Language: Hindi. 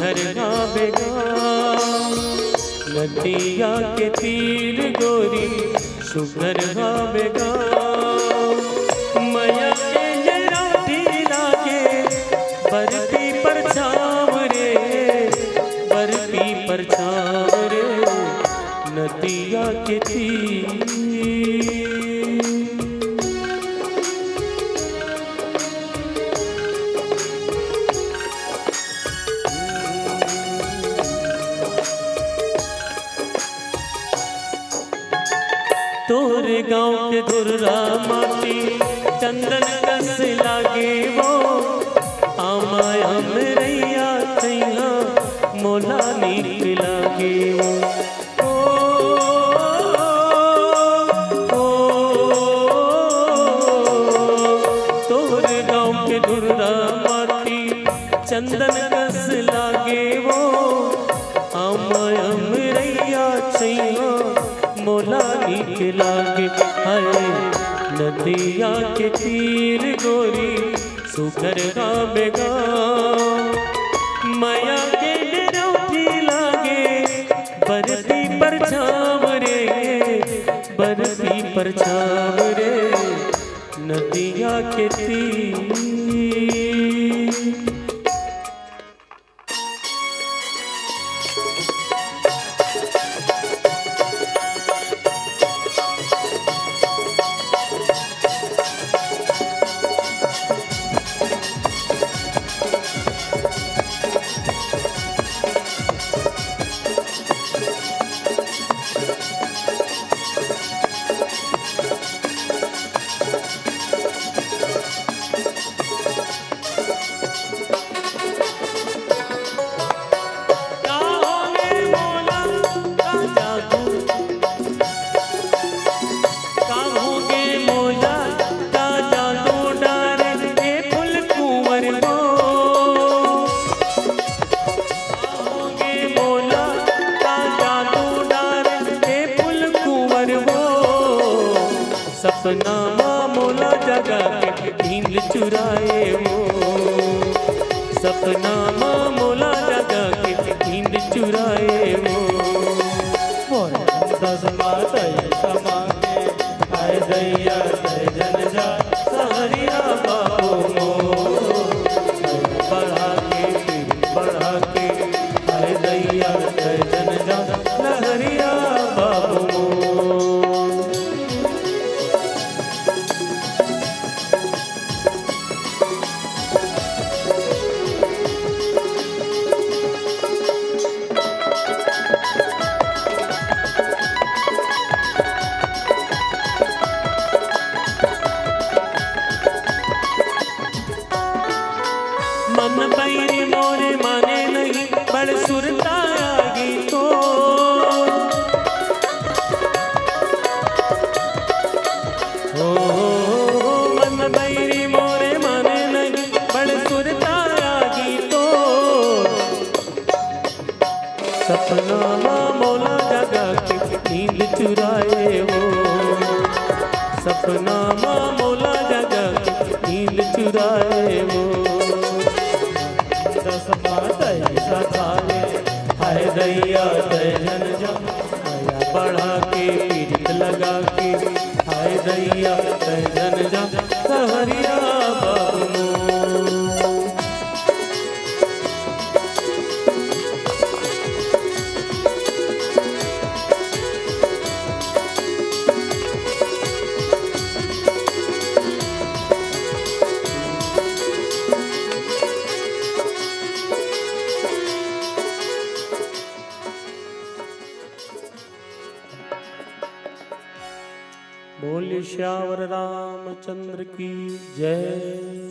सुघर गावेगा। नदिया के तीर गोरी सुघर गावेगा। मैया के जराठी लागे बरती पर छाव रे, बरती पर छाव रे नदिया के तीर। तोरे गाँव के धुर्रा माटी चंदन कस लागे वो। आमाय हमरैया तैया मोला नीक लागे वो। तोरे गाँव के धुर्रा माटी चंदन कस लागे वो। आमाय हमरैया तैया मोला नीक लागे। हाय नदिया के तीर गोरी सुघर गावेगा। माया के डरौठी लागे बरती पर छाव रे, बरती पर छाव रे नदिया के तीर। सपना मोला जगा के नींद चुराए वो। सपना मोला जगा के नींद चुराए वो। आए दैया जन जा सहरिया बाबू मो। बढ़ा के आए दैया जन जा लहरिया बाबू मो। मन बैरी मोरे माने नहीं बड़ सुरता आगी तो। मन बैरी मोरे माने नहीं बड़ सुरता आगी तो। सपना मोला जगा के नींद चुराए वो। सपना मोला जगा के नींद चुराए वो। हाय दैया जन जा माया बढ़ा के पीड़ित लगा के। हाय दैया जन जा सहरिया बाबू मो। बोल श्यावर रामचंद्र की जय।